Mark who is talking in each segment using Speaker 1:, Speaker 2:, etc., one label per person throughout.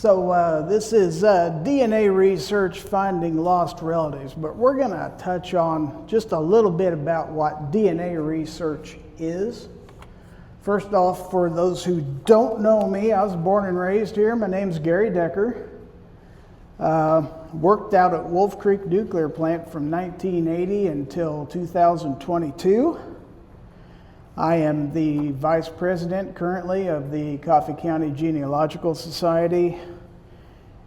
Speaker 1: This is DNA research finding lost relatives, but we're going to touch on just a little bit about what DNA research is. First off, for those who don't know me, I was born and raised here. My name's Gary Decker. Worked out at Wolf Creek Nuclear Plant from 1980 until 2022. I am the vice president currently of the Coffey County Genealogical Society,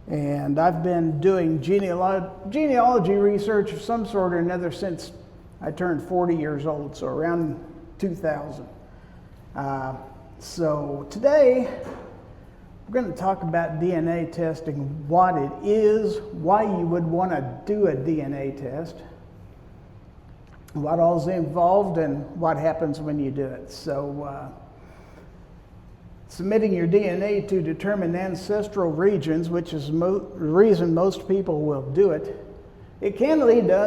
Speaker 1: and I've been doing genealogy research of some sort or another since I turned 40 years old, so around 2000. So today we're going to talk about DNA testing, what it is, why you would want to do a DNA test, what all's involved, and what happens when you do it. So submitting your DNA to determine ancestral regions, which is the reason most people will do it, it can lead to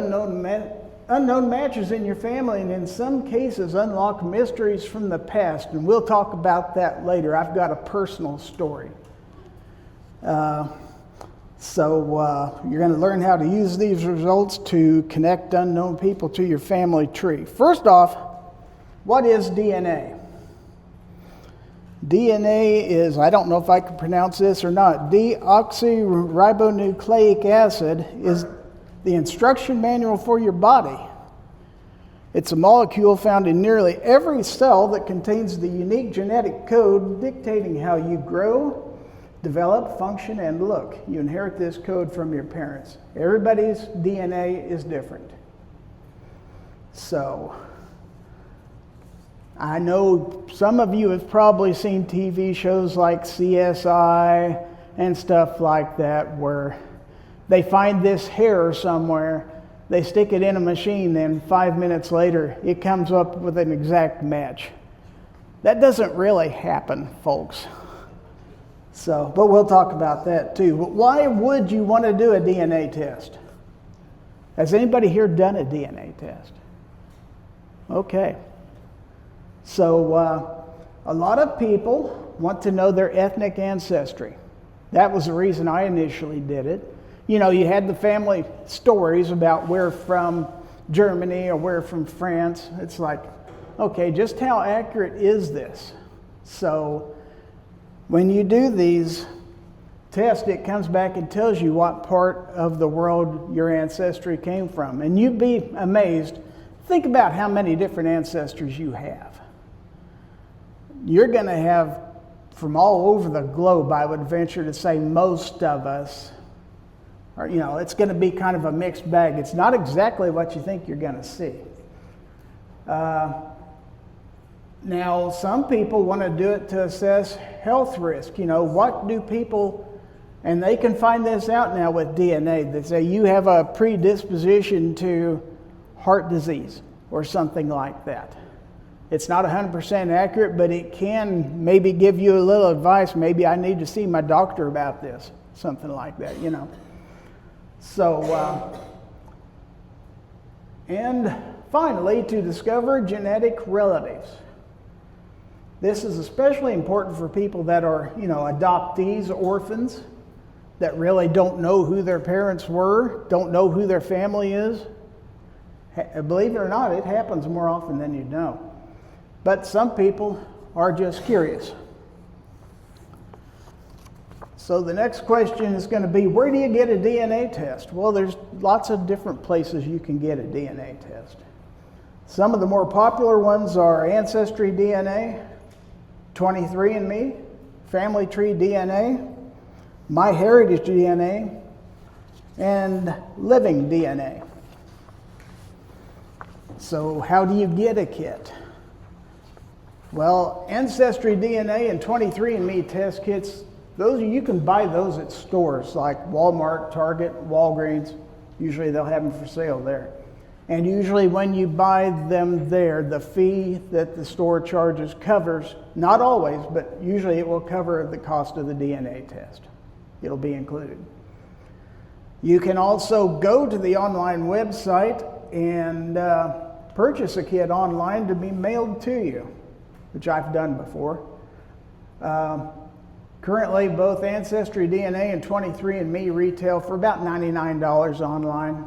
Speaker 1: unknown matches in your family, and in some cases unlock mysteries from the past, and we'll talk about that later. I've got a personal story. You're going to learn how to use these results to connect unknown people to your family tree. First off, what is DNA? DNA is, I don't know if I can pronounce this or not, deoxyribonucleic acid is the instruction manual for your body. It's a molecule found in nearly every cell that contains the unique genetic code dictating how you grow, develop, function, and look. You inherit this code from your parents. Everybody's DNA is different. So, I know some of you have probably seen TV shows like CSI and stuff like that where they find this hair somewhere, they stick it in a machine, then 5 minutes later it comes up with an exact match. That doesn't really happen, folks. But we'll talk about that too. But why would you want to do a DNA test? Has anybody here done a DNA test? Okay. So a lot of people want to know their ethnic ancestry. That was the reason I initially did it. You know, you had the family stories about we're from Germany or we're from France. It's like, okay, just how accurate is this? So when you do these tests, it comes back and tells you what part of the world your ancestry came from. And you'd be amazed. Think about how many different ancestors you have. You're going to have from all over the globe, I would venture to say most of us, or, you know, it's going to be kind of a mixed bag. It's not exactly what you think you're going to see. Now, some people want to do it to assess health risk. You know, what do people, and they can find this out now with DNA. They say you have a predisposition to heart disease or something like that. It's not 100% accurate, but it can maybe give you a little advice. Maybe I need to see my doctor about this, something like that, you know. So, and finally, to discover genetic relatives. This is especially important for people that are, you know, adoptees, orphans, that really don't know who their parents were, don't know who their family is. Believe it or not, it happens more often than you know. But some people are just curious. So the next question is going to be, where do you get a DNA test? Well, there's lots of different places you can get a DNA test. Some of the more popular ones are Ancestry DNA, 23andMe, Family Tree DNA, MyHeritage DNA, and Living DNA. So how do you get a kit? Well, Ancestry DNA and 23andMe test kits, you can buy those at stores like Walmart, Target, Walgreens. Usually they'll have them for sale there. And usually when you buy them there, the fee that the store charges covers, not always, but usually it will cover the cost of the DNA test. It'll be included. You can also go to the online website and purchase a kit online to be mailed to you, which I've done before. Currently, both Ancestry DNA and 23andMe retail for about $99 online.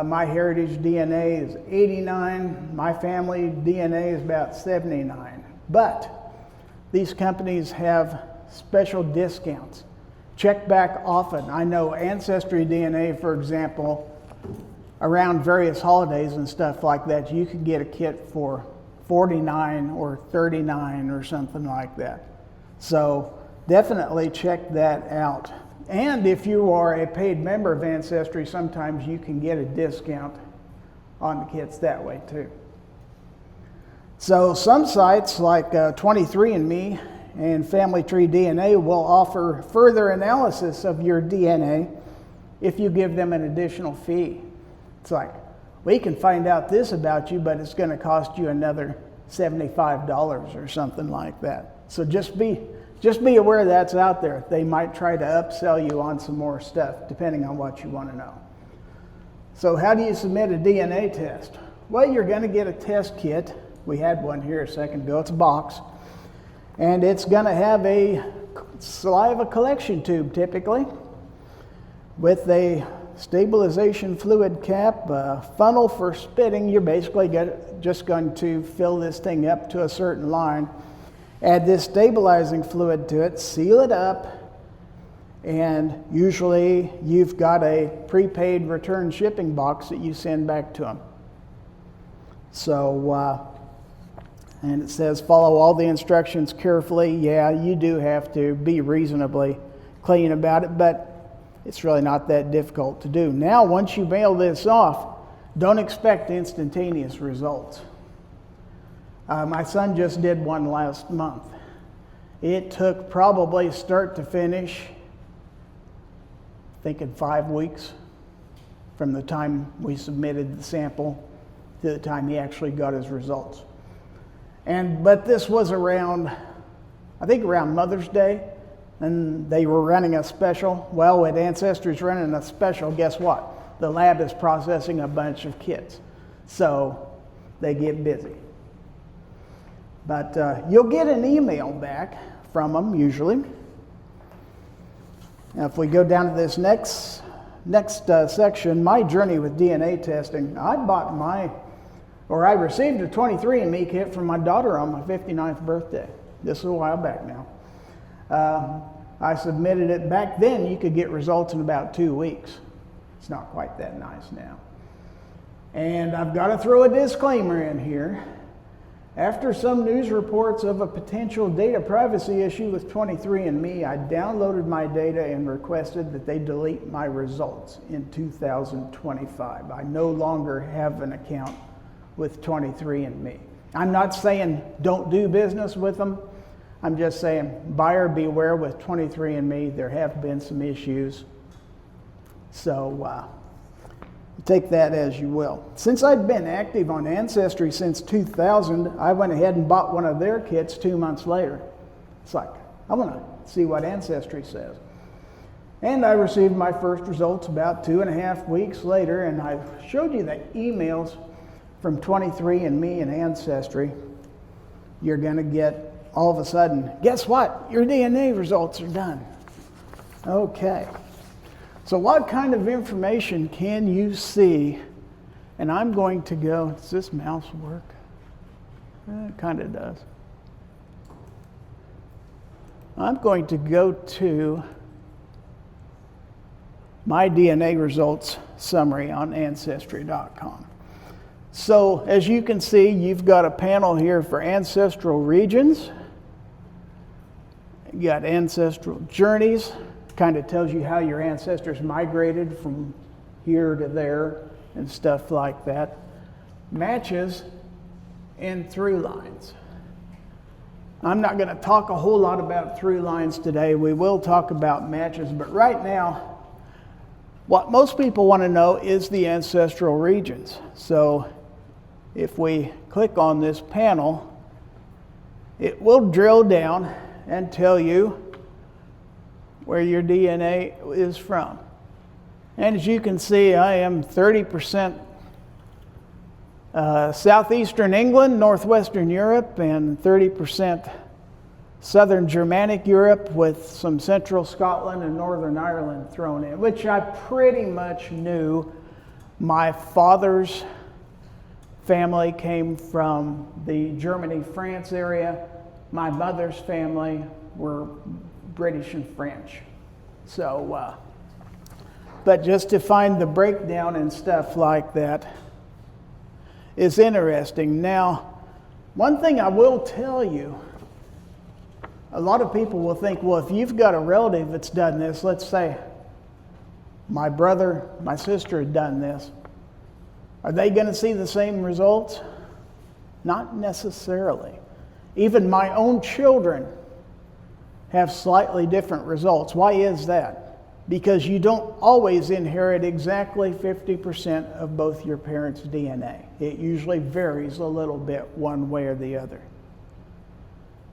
Speaker 1: My Heritage DNA is $89. My family DNA is about $79. But these companies have special discounts. Check back often. I know Ancestry DNA, for example, around various holidays and stuff like that, you could get a kit for $49 or $39 or something like that. So definitely check that out. And if you are a paid member of Ancestry, sometimes you can get a discount on the kits that way too. So some sites like 23andMe and Family Tree DNA will offer further analysis of your DNA if you give them an additional fee. It's like, we can find out this about you, but it's going to cost you another $75 or something like that. So just be aware that's out there. They might try to upsell you on some more stuff, depending on what you want to know. So how do you submit a DNA test? Well, you're going to get a test kit. We had one here a second ago. It's a box. And it's going to have a saliva collection tube, typically, with a stabilization fluid cap, a funnel for spitting. You're basically just going to fill this thing up to a certain line, add this stabilizing fluid to it, seal it up, and usually you've got a prepaid return shipping box that you send back to them. So, and it says follow all the instructions carefully. Yeah, you do have to be reasonably clean about it, but it's really not that difficult to do. Now, once you mail this off, don't expect instantaneous results. My son just did one last month. It took probably start to finish, I think in 5 weeks from the time we submitted the sample to the time he actually got his results. But this was around Mother's Day, and they were running a special. Well, with Ancestry's running a special, guess what? The lab is processing a bunch of kits, so they get busy. But you'll get an email back from them usually. Now, if we go down to this next section, my journey with DNA testing, I received a 23andMe kit from my daughter on my 59th birthday. This is a while back now. I submitted it. Back then, you could get results in about 2 weeks. It's not quite that nice now. And I've got to throw a disclaimer in here. After some news reports of a potential data privacy issue with 23andMe, I downloaded my data and requested that they delete my results in 2025. I no longer have an account with 23andMe. I'm not saying don't do business with them. I'm just saying buyer beware with 23andMe. There have been some issues. So take that as you will. Since I'd been active on Ancestry since 2000, I went ahead and bought one of their kits 2 months later. It's like, I want to see what Ancestry says. And I received my first results about 2.5 weeks later, and I showed you the emails from 23andMe and Ancestry. You're going to get, all of a sudden, guess what? Your DNA results are done. Okay. So what kind of information can you see? And I'm going to go, does this mouse work? It kind of does. I'm going to go to my DNA results summary on Ancestry.com. So as you can see, you've got a panel here for ancestral regions. You got ancestral journeys. Kind of tells you how your ancestors migrated from here to there and stuff like that. Matches and through lines. I'm not going to talk a whole lot about through lines today. We will talk about matches, but right now, what most people want to know is the ancestral regions. So if we click on this panel, it will drill down and tell you where your DNA is from. And as you can see, I am 30% southeastern England, northwestern Europe, and 30% southern Germanic Europe with some central Scotland and northern Ireland thrown in, which I pretty much knew. My father's family came from the Germany-France area. My mother's family were British and French. So, but just to find the breakdown and stuff like that is interesting. Now, one thing I will tell you, a lot of people will think, well, if you've got a relative that's done this, let's say my brother, my sister had done this, are they going to see the same results? Not necessarily. Even my own children have slightly different results. Why is that? Because you don't always inherit exactly 50% of both your parents' DNA. It usually varies a little bit one way or the other.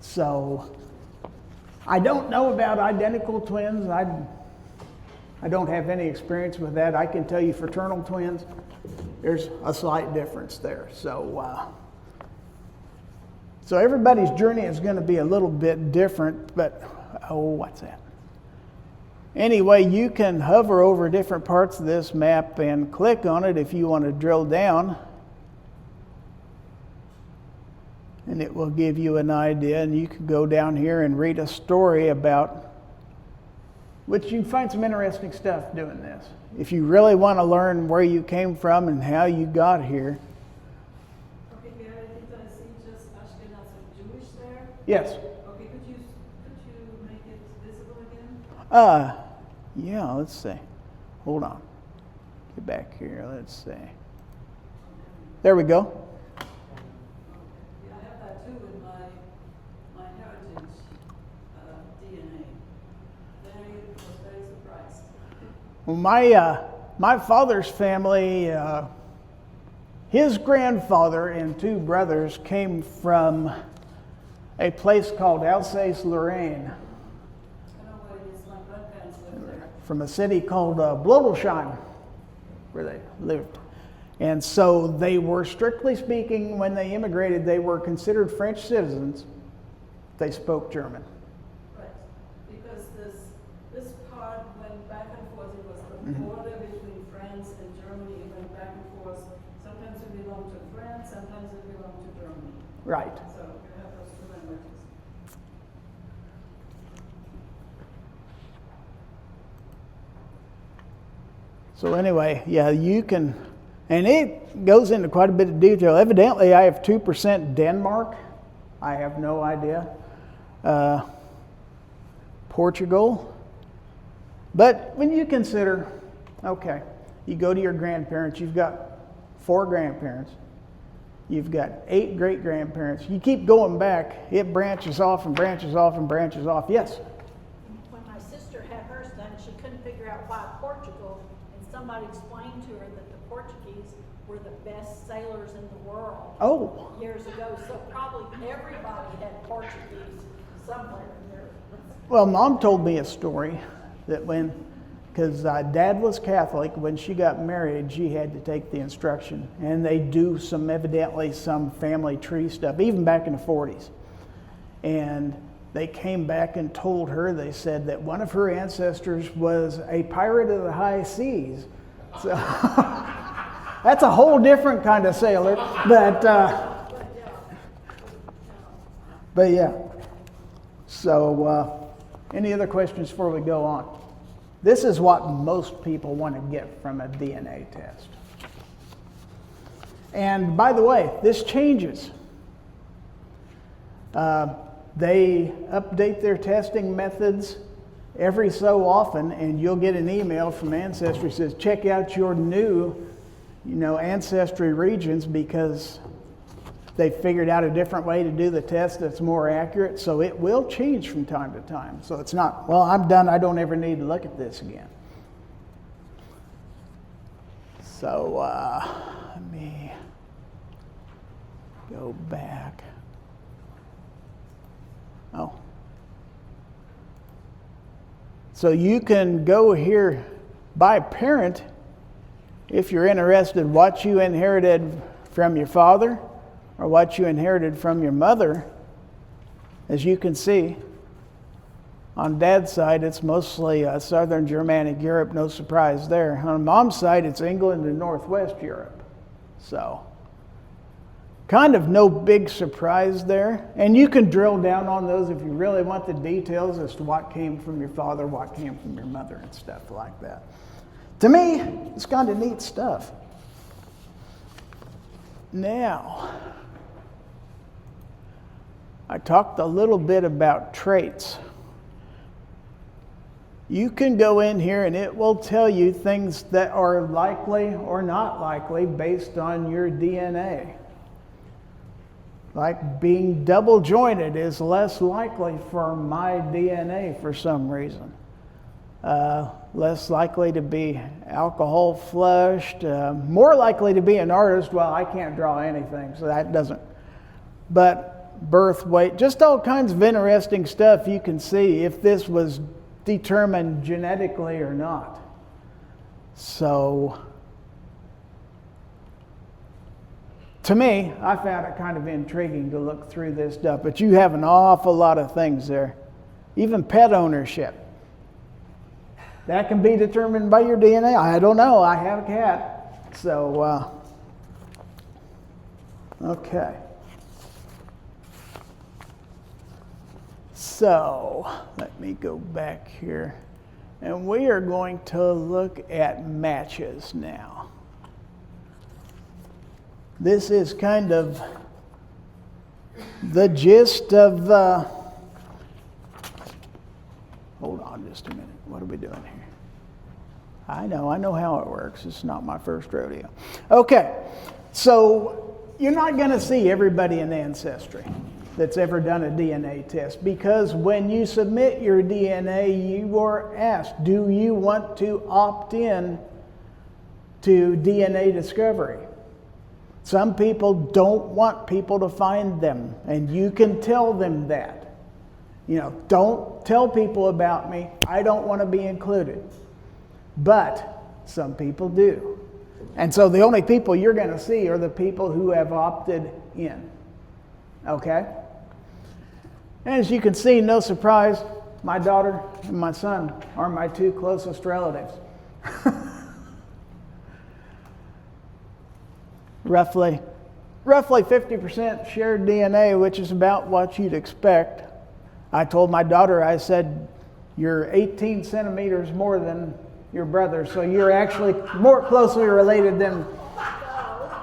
Speaker 1: So, I don't know about identical twins. I don't have any experience with that. I can tell you fraternal twins, there's a slight difference there. So everybody's journey is going to be a little bit different, but, what's that? Anyway, you can hover over different parts of this map and click on it if you want to drill down. And it will give you an idea, and you can go down here and read a story about, which you find some interesting stuff doing this. If you really want to learn where you came from and how you got here.
Speaker 2: Okay, Gary, did I see just Ashkenaz Jewish there?
Speaker 1: Yes.
Speaker 2: Okay, could you make it visible again?
Speaker 1: Yeah, let's see. Hold on. Get back here, let's see. There we go.
Speaker 2: Yeah, I have that too in my heritage DNA. Then I was very surprised.
Speaker 1: Well, my father's family, his grandfather and two brothers came from a place called Alsace-Lorraine, from a city called Blodelsheim, where they lived. And so they were, strictly speaking, when they immigrated, they were considered French citizens. They spoke German.
Speaker 2: Right, because this part went back and forth. It was the border between France and Germany. It went back and forth. Sometimes it belonged to France, sometimes it belonged to Germany.
Speaker 1: Right.
Speaker 2: So you have those two languages.
Speaker 1: So anyway, yeah, you can, and it goes into quite a bit of detail. Evidently, I have 2% Denmark. I have no idea. Portugal. But when you consider, okay, you go to your grandparents, you've got 4 grandparents, you've got 8 great-grandparents. You keep going back, it branches off and branches off and branches off. Yes?
Speaker 3: When my sister had hers done, she couldn't figure out why Portugal, and somebody explained to her that the Portuguese were the best sailors in the world years ago. So probably everybody had Portuguese somewhere in there.
Speaker 1: Well, Mom told me a story that because Dad was Catholic, when she got married, she had to take the instruction. And they do evidently some family tree stuff, even back in the 40s. And they came back and told her, they said that one of her ancestors was a pirate of the high seas. So that's a whole different kind of sailor. But yeah. So any other questions before we go on? This is what most people want to get from a DNA test. And by the way, this changes. They update their testing methods every so often, and you'll get an email from Ancestry that says, check out your new, ancestry regions, because they figured out a different way to do the test that's more accurate. So it will change from time to time. So it's not, well, I'm done, I don't ever need to look at this again. So let me go back. So you can go here by parent if you're interested what you inherited from your father or what you inherited from your mother. As you can see, on Dad's side, it's mostly Southern Germanic Europe, no surprise there. On Mom's side, it's England and Northwest Europe. So, kind of no big surprise there. And you can drill down on those if you really want the details as to what came from your father, what came from your mother, and stuff like that. To me, it's kind of neat stuff. Now, I talked a little bit about traits. You can go in here and it will tell you things that are likely or not likely based on your DNA. Like being double jointed is less likely for my DNA for some reason. Less likely to be alcohol flushed, more likely to be an artist. Well, I can't draw anything, so that doesn't. But birth weight, just all kinds of interesting stuff you can see if this was determined genetically or not. So, to me, I found it kind of intriguing to look through this stuff, but you have an awful lot of things there. Even pet ownership. That can be determined by your DNA. I don't know. I have a cat. So, okay. So, let me go back here. And we are going to look at matches now. This is kind of the gist of, hold on just a minute. What are we doing here? I know how it works. It's not my first rodeo. Okay, so you're not going to see everybody in Ancestry that's ever done a DNA test, because when you submit your DNA, you are asked, do you want to opt in to DNA discovery? Some people don't want people to find them, and you can tell them that. You know, don't tell people about me. I don't want to be included. But some people do. And so the only people you're going to see are the people who have opted in. Okay? And as you can see, no surprise, my daughter and my son are my two closest relatives. Roughly 50% shared DNA, which is about what you'd expect. I told my daughter, I said, you're 18 centimeters more than your brother, so you're actually more closely related than...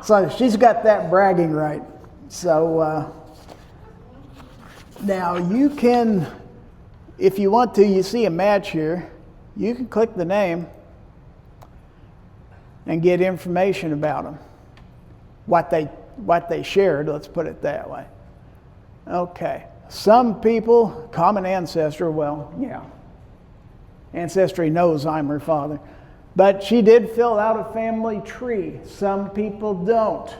Speaker 1: So she's got that bragging right. So now you can, if you want to, you see a match here, you can click the name and get information about them. What they shared, let's put it that way. Okay. Some people, common ancestor, well, yeah. Ancestry knows I'm her father. But she did fill out a family tree. Some people don't.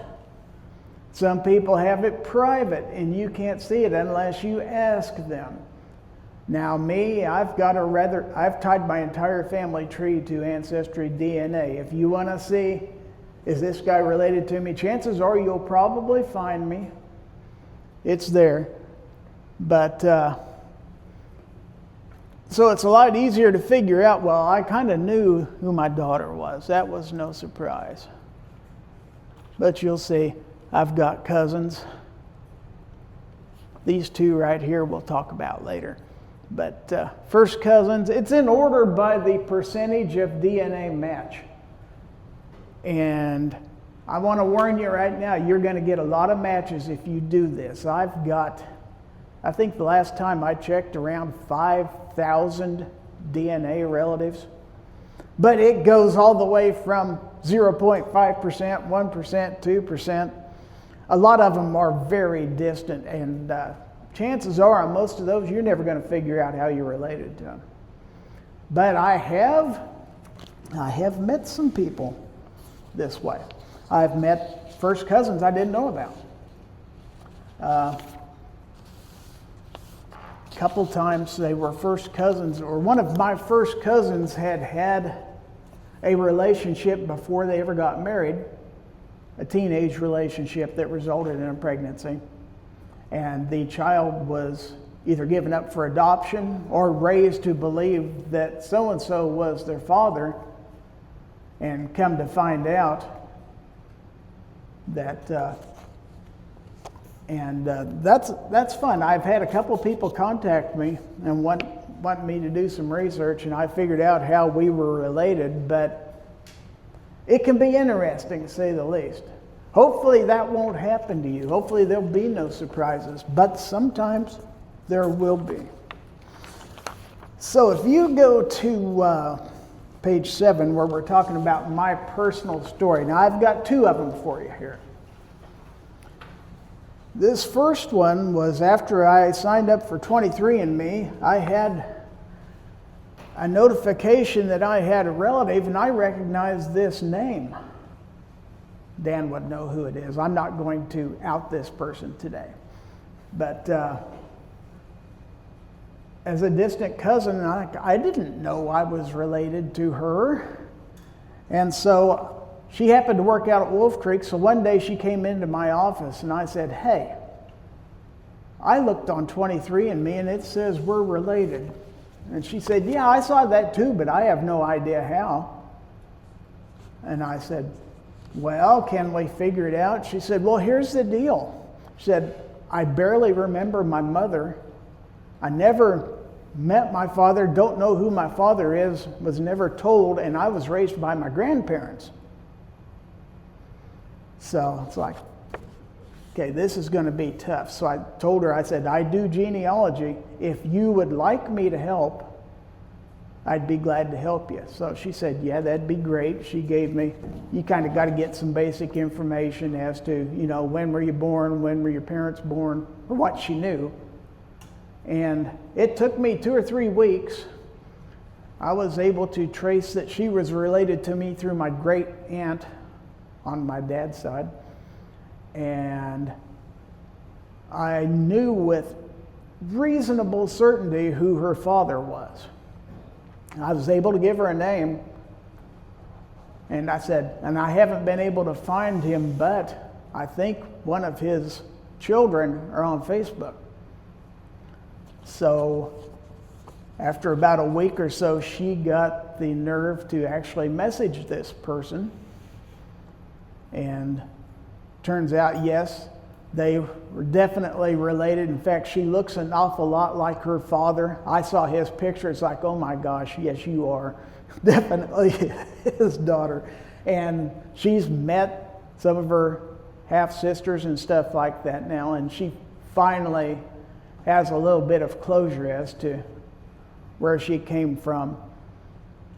Speaker 1: Some people have it private, and you can't see it unless you ask them. Now me, I've tied my entire family tree to Ancestry DNA. If you want to see, is this guy related to me? Chances are you'll probably find me. It's there. But, so it's a lot easier to figure out, well, I kind of knew who my daughter was. That was no surprise. But you'll see, I've got cousins. These two right here we'll talk about later. But first cousins, it's in order by the percentage of DNA match. And I want to warn you right now, you're going to get a lot of matches if you do this. I've got, I think the last time I checked, around 5,000 DNA relatives. But it goes all the way from 0.5%, 1%, 2%. A lot of them are very distant, and chances are on most of those, you're never going to figure out how you're related to them. But I have met some people this way. I've met first cousins I didn't know about. Couple times they were first cousins, or one of my first cousins had a relationship before they ever got married, a teenage relationship that resulted in a pregnancy. And the child was either given up for adoption or raised to believe that so-and-so was their father, and come to find out that, that's fun. I've had a couple people contact me and want me to do some research, and I figured out how we were related, but it can be interesting, to say the least. Hopefully that won't happen to you. Hopefully there'll be no surprises, but sometimes there will be. So if you go to page 7, where we're talking about my personal story. Now I've got 2 of them for you here. This first one was after I signed up for 23andMe. I had a notification that I had a relative, and I recognized this name. Dan would know who it is. I'm not going to out this person today. But as a distant cousin, I didn't know I was related to her. And so she happened to work out at Wolf Creek, so one day she came into my office and I said, "Hey, I looked on 23andMe and it says we're related." And she said, "Yeah, I saw that too, but I have no idea how." And I said, "Well, can we figure it out?" She said, "Well, here's the deal." She said, "I barely remember my mother. I never met my father, don't know who my father is, was never told, and I was raised by my grandparents." So it's like, okay, this is going to be tough. So I told her, I said, "I do genealogy. If you would like me to help, I'd be glad to help you." So she said, "Yeah, that'd be great." She gave me, you kind of got to get some basic information as to, when were you born, when were your parents born, or what she knew. And it took me 2 or 3 weeks. I was able to trace that she was related to me through my great aunt on my dad's side. And I knew with reasonable certainty who her father was. I was able to give her a name. And I said, and I haven't been able to find him, but I think one of his children are on Facebook. So after about a week or so, she got the nerve to actually message this person. And turns out, yes, they were definitely related. In fact, she looks an awful lot like her father. I saw his picture. It's like, oh my gosh, yes, you are definitely his daughter. And she's met some of her half-sisters and stuff like that now, and she finally has a little bit of closure as to where she came from.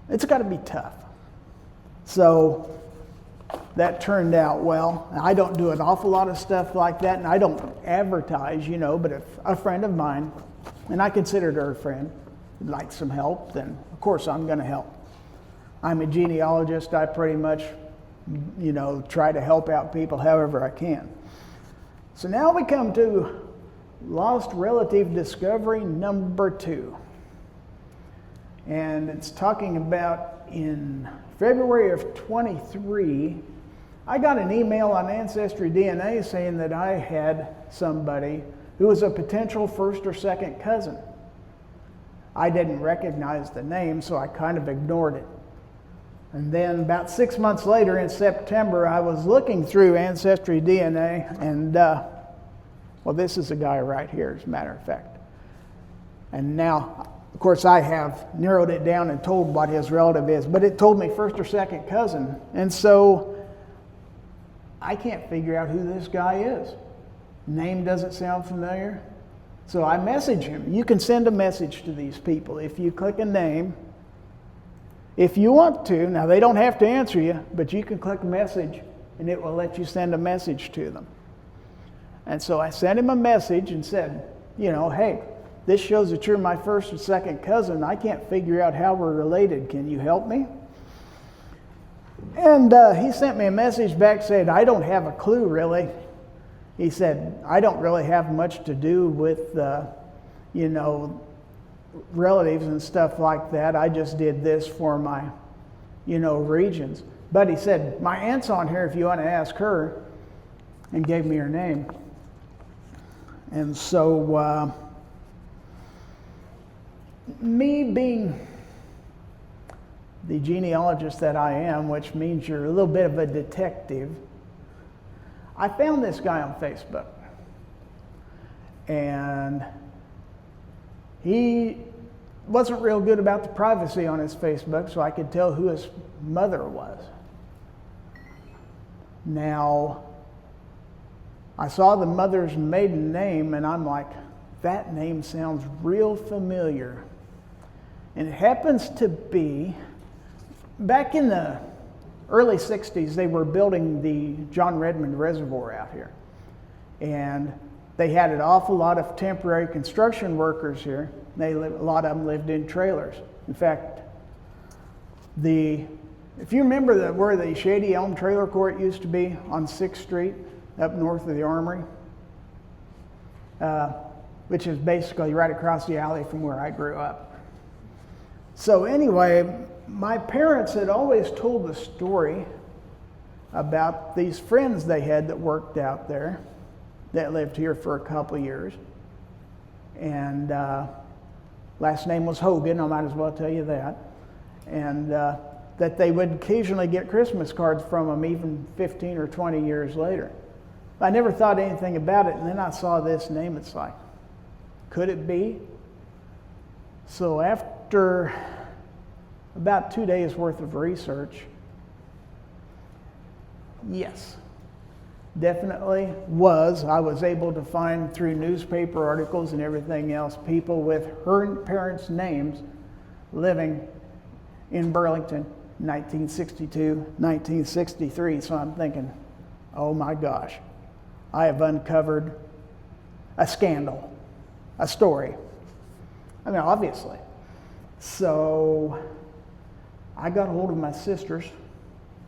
Speaker 1: It's got to be tough. So that turned out well. I don't do an awful lot of stuff like that, and I don't advertise, but if a friend of mine, and I considered her a friend, would like some help, then of course I'm going to help. I'm a genealogist. I pretty much, try to help out people however I can. So now we come to lost relative discovery number 2. And it's talking about in February of 23, I got an email on Ancestry DNA saying that I had somebody who was a potential first or second cousin. I didn't recognize the name, so I kind of ignored it. And then about 6 months later, in September, I was looking through Ancestry DNA, and this is a guy right here, as a matter of fact. And now, of course, I have narrowed it down and told what his relative is, but it told me first or second cousin. And so I can't figure out who this guy is. Name doesn't sound familiar. So I message him. You can send a message to these people. If you click a name, if you want to, now they don't have to answer you, but you can click a message and it will let you send a message to them. And so I sent him a message and said, hey, this shows that you're my first or second cousin. I can't figure out how we're related. Can you help me? And he sent me a message back saying, I don't have a clue, really. He said, I don't really have much to do with, relatives and stuff like that. I just did this for my, regions. But he said, my aunt's on here if you want to ask her, and gave me her name. And so me being the genealogist that I am, which means you're a little bit of a detective, I found this guy on Facebook. And he wasn't real good about the privacy on his Facebook, so I could tell who his mother was. Now, I saw the mother's maiden name, and I'm like, that name sounds real familiar. And it happens to be, back in the early 60s, they were building the John Redmond Reservoir out here. And they had an awful lot of temporary construction workers here. A lot of them lived in trailers. In fact, if you remember where the Shady Elm Trailer Court used to be on 6th Street, up north of the Armory, which is basically right across the alley from where I grew up. So anyway, my parents had always told the story about these friends they had that worked out there, that lived here for a couple of years. And last name was Hogan, I might as well tell you that. And that they would occasionally get Christmas cards from them even 15 or 20 years later. I never thought anything about it, and then I saw this name. It's like, could it be? So after about 2 days worth of research, yes, definitely was. I was able to find through newspaper articles and everything else people with her parents' names living in Burlington, 1962, 1963. So I'm thinking, oh my gosh, I have uncovered a scandal, a story. I mean, obviously. So I got a hold of my sisters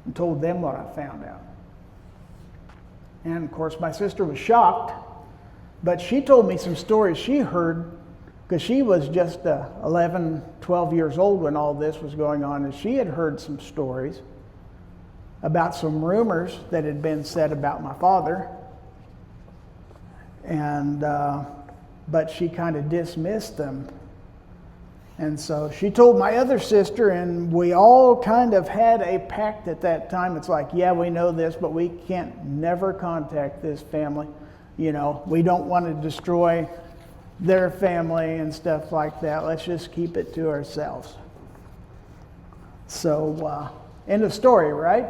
Speaker 1: and told them what I found out. And of course, my sister was shocked, but she told me some stories she heard, because she was just 11, 12 years old when all this was going on, and she had heard some stories about some rumors that had been said about my father. And but she kind of dismissed them. And so she told my other sister, and we all kind of had a pact at that time. It's like, yeah, we know this, but we can't never contact this family. You know, we don't want to destroy their family and stuff like that. Let's just keep it to ourselves. So, end of story, right?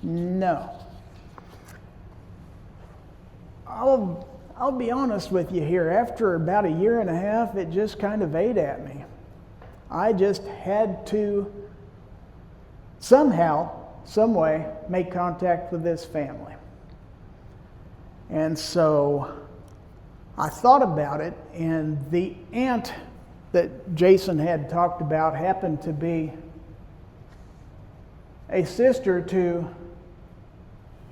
Speaker 1: No. I'll be honest with you here. After about a year and a half, it just kind of ate at me. I just had to somehow, some way, make contact with this family. And so I thought about it, and the aunt that Jason had talked about happened to be a sister to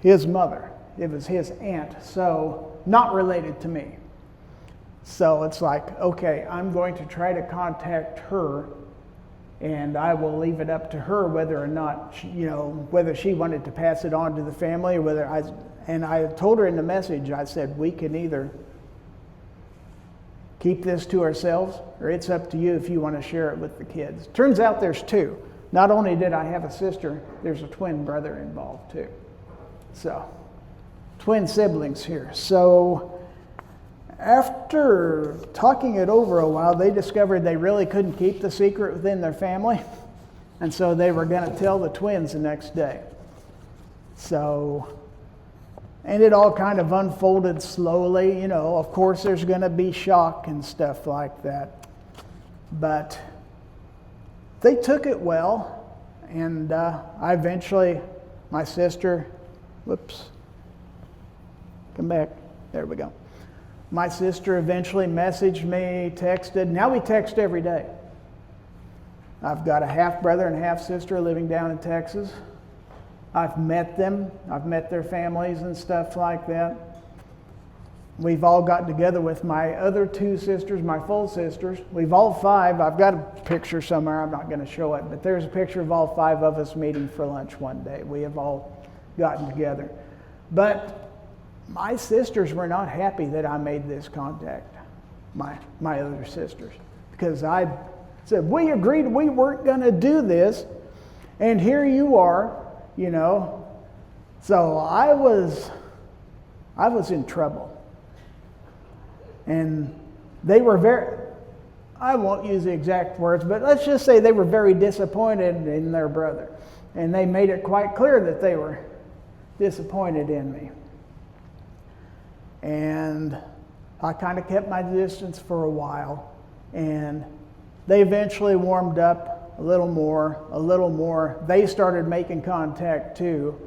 Speaker 1: his mother. It was his aunt, so not related to me. So it's like, okay, I'm going to try to contact her, and I will leave it up to her whether or not, whether she wanted to pass it on to the family, or whether I told her in the message, I said, we can either keep this to ourselves, or it's up to you if you want to share it with the kids. Turns out there's two. Not only did I have a sister, there's a twin brother involved too. So, twin siblings here. So, after talking it over a while, they discovered they really couldn't keep the secret within their family. And so they were going to tell the twins the next day. So, and it all kind of unfolded slowly. Of course there's going to be shock and stuff like that. But they took it well. And I eventually, my sister, come back. There we go. My sister eventually messaged me, texted. Now we text every day. I've got a half-brother and half-sister living down in Texas. I've met them. I've met their families and stuff like that. We've all gotten together with my other two sisters, my full sisters. We've all five. I've got a picture somewhere. I'm not going to show it, but there's a picture of all five of us meeting for lunch one day. We have all gotten together. But my sisters were not happy that I made this contact, my other sisters, because I said, we agreed we weren't going to do this, and here you are, you know. So I was in trouble. And they were very, I won't use the exact words, but let's just say they were very disappointed in their brother. And they made it quite clear that they were disappointed in me. And I kind of kept my distance for a while. And they eventually warmed up a little more. They started making contact too.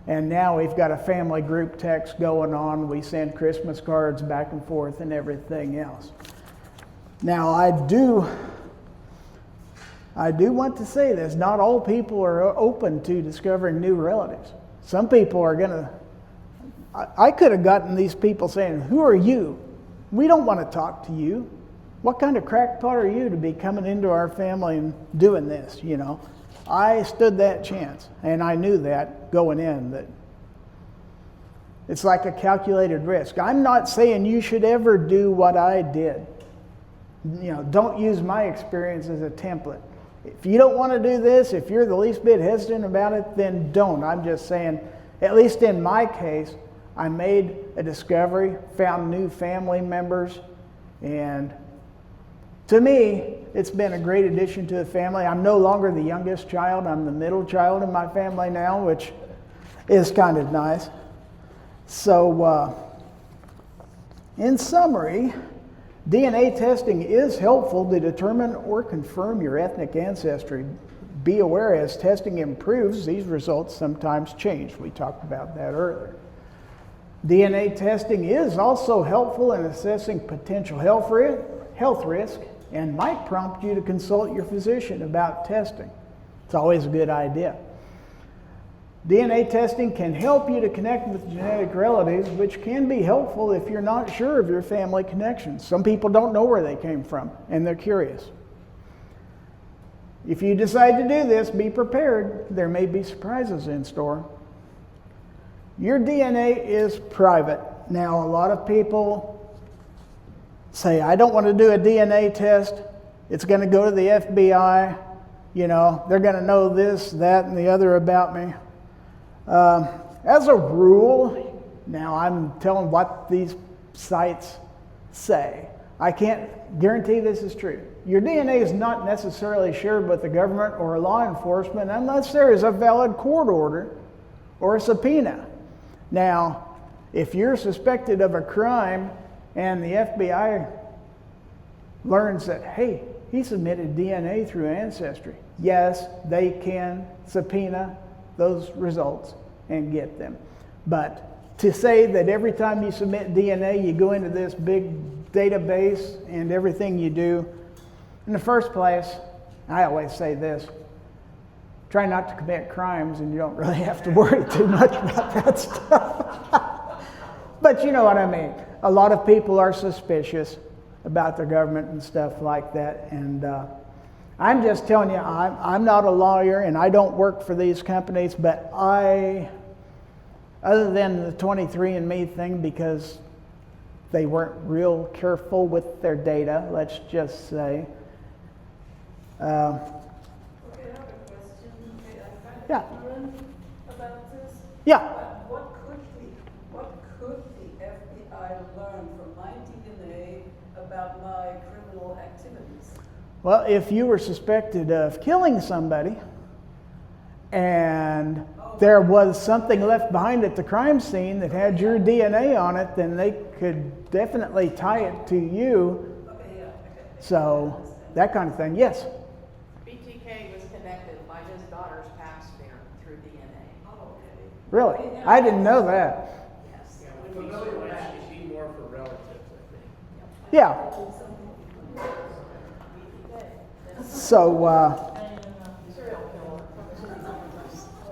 Speaker 1: And now we've got a family group text going on. We send Christmas cards back and forth and everything else. Now I do want to say this. Not all people are open to discovering new relatives. Some people are going to... I could have gotten these people saying, who are you? We don't want to talk to you. What kind of crackpot are you to be coming into our family and doing this, you know? I stood that chance, and I knew that going in, that it's like a calculated risk. I'm not saying you should ever do what I did. You know, don't use my experience as a template. If you don't want to do this, if you're the least bit hesitant about it, then don't. I'm just saying, at least in my case, I made a discovery, found new family members, and to me, it's been a great addition to the family. I'm no longer the youngest child. I'm the middle child in my family now, which is kind of nice. So, in summary, DNA testing is helpful to determine or confirm your ethnic ancestry. Be aware, as testing improves, these results sometimes change. We talked about that earlier. DNA testing is also helpful in assessing potential health risk and might prompt you to consult your physician about testing. It's always a good idea. DNA testing can help you to connect with genetic relatives, which can be helpful if you're not sure of your family connections. Some people don't know where they came from, and they're curious. If you decide to do this, be prepared. There may be surprises in store. Your DNA is private. Now, a lot of people say, I don't want to do a DNA test. It's going to go to the FBI. You know, they're going to know this, that, and the other about me. As a rule, now I'm telling what these sites say. I can't guarantee this is true. Your DNA is not necessarily shared with the government or law enforcement unless there is a valid court order or a subpoena. Now, if you're suspected of a crime and the FBI learns that, hey, he submitted DNA through Ancestry, yes, they can subpoena those results and get them. But to say that every time you submit DNA, you go into this big database and everything you do, in the first place, I always say this, try not to commit crimes and you don't really have to worry too much about that stuff. But you know what I mean. A lot of people are suspicious about the government and stuff like that. And I'm just telling you, I'm not a lawyer and I don't work for these companies, but other than the 23andMe thing, because they weren't real careful with their data, let's just say.
Speaker 2: Okay, I have a question. Okay, I'm kind of ignorant about this.
Speaker 1: Yeah.
Speaker 2: But what could the FBI learn from my DNA about my criminal activities?
Speaker 1: Well, if you were suspected of killing somebody and there was something left behind at the crime scene that had your DNA on it, then they could definitely tie it to you.
Speaker 2: Okay, yeah, okay.
Speaker 1: So, that kind of thing. Yes?
Speaker 4: BTK was connected by his daughter's pap smear through DNA.
Speaker 2: Oh, okay.
Speaker 1: Really? I didn't know that.
Speaker 4: Yes.
Speaker 5: Yeah, when we see more for relatives, I think.
Speaker 1: Yeah. So,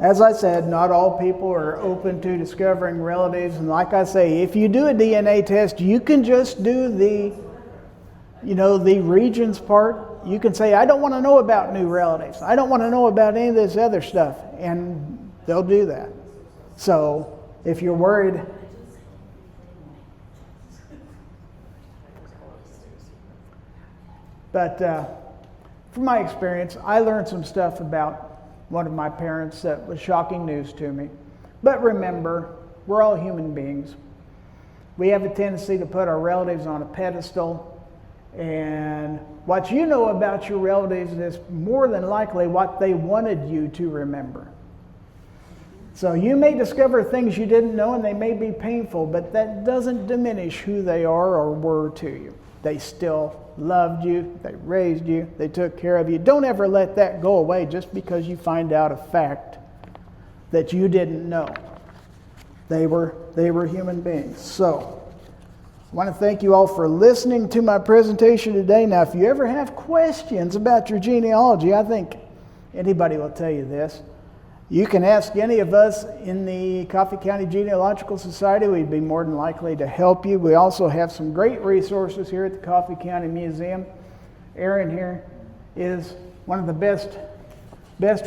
Speaker 1: as I said, not all people are open to discovering relatives. And like I say, if you do a DNA test, you can just do the regions part. You can say, I don't want to know about new relatives. I don't want to know about any of this other stuff. And they'll do that. So, if you're worried, But from my experience, I learned some stuff about one of my parents that was shocking news to me. But remember, we're all human beings. We have a tendency to put our relatives on a pedestal, and what you know about your relatives is more than likely what they wanted you to remember. So you may discover things you didn't know, and they may be painful, but that doesn't diminish who they are or were to you. They still loved you, they raised you, they took care of you. Don't ever let that go away just because you find out a fact that you didn't know. They were human beings. So, I want to thank you all for listening to my presentation today. Now, if you ever have questions about your genealogy, I think anybody will tell you this. You can ask any of us in the Coffey County Genealogical Society. We'd be more than likely to help you. We also have some great resources here at the Coffey County Museum. Erin here is one of the best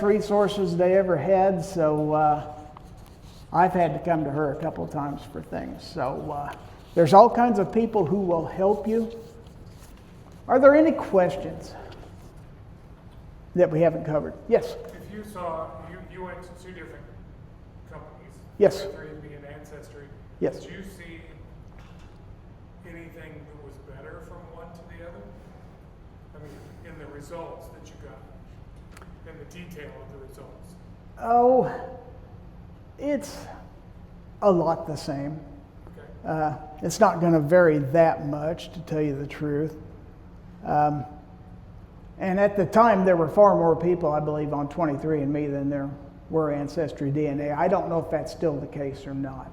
Speaker 1: resources they ever had, so I've had to come to her a couple of times for things. So there's all kinds of people who will help you. Are there any questions that we haven't covered? Yes?
Speaker 6: If you saw, you went to two different companies.
Speaker 1: Yes.
Speaker 6: 23andMe and Ancestry.
Speaker 1: Yes.
Speaker 6: Did you see anything that was better from one to the other? I mean, in the results that you got, in the detail of the results.
Speaker 1: Oh, it's a lot the same.
Speaker 6: Okay.
Speaker 1: It's not going to vary that much, to tell you the truth. And at the time, there were far more people, I believe, on 23andMe than there were Ancestry DNA. I don't know if that's still the case or not.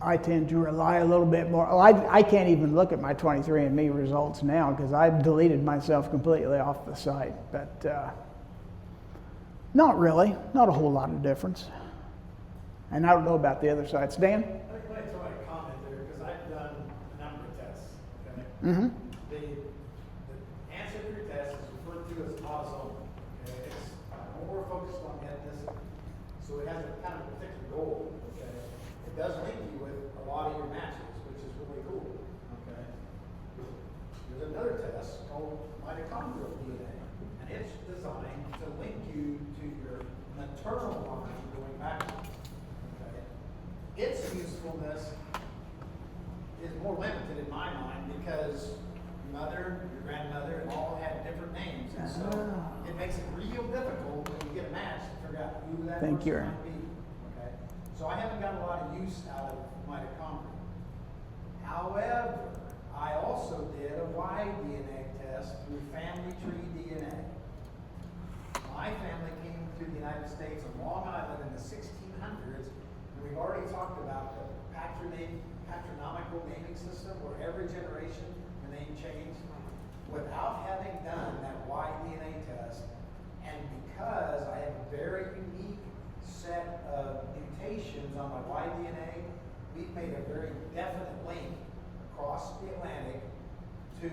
Speaker 1: I tend to rely a little bit more. Well, I can't even look at my 23andMe results now because I've deleted myself completely off the site. But not really. Not a whole lot of difference. And I don't know about the other sites. Dan?
Speaker 7: I'd like to throw in a comment there because I've done a number of tests. Okay?
Speaker 1: Mm-hmm.
Speaker 7: The ancestry test is referred to as autosomal. Okay? It's more focused on ethnicity. So it has a kind of particular goal. Okay? It does link you with a lot of your matches, which is really cool. Okay? There's another test called mitochondrial DNA, and it's designed to link you to your maternal line going backwards. Okay? Its usefulness is more limited in my mind because your mother, your grandmother, and all had different names, and so it makes it real difficult when you get a match to figure out who that
Speaker 1: Thank
Speaker 7: person
Speaker 1: you, Aaron.
Speaker 7: might be. Okay, so I haven't got a lot of use out of mitochondria. However, I also did a Y-DNA test through family tree DNA. My family came to the United States on Long Island in the 1600s. We've already talked about the patronymical naming system where every generation the name changed. Without having done that Y-DNA test, and because I have a very unique set of mutations on my Y-DNA, we've made a very definite link across the Atlantic to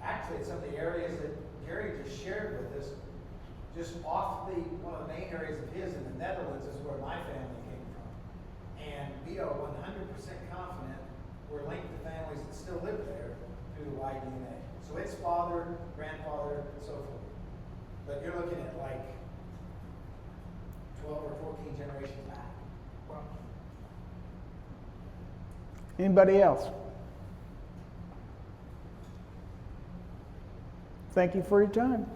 Speaker 7: actually some of the areas that Gary just shared with us. Just off one of the main areas of his in the Netherlands is where my family came from. And we are 100% confident we're linked to families that still live there through the Y-DNA. So it's father, grandfather, and so forth. But you're looking at like 12 or 14 generations back.
Speaker 6: Wow.
Speaker 1: Anybody else? Thank you for your time.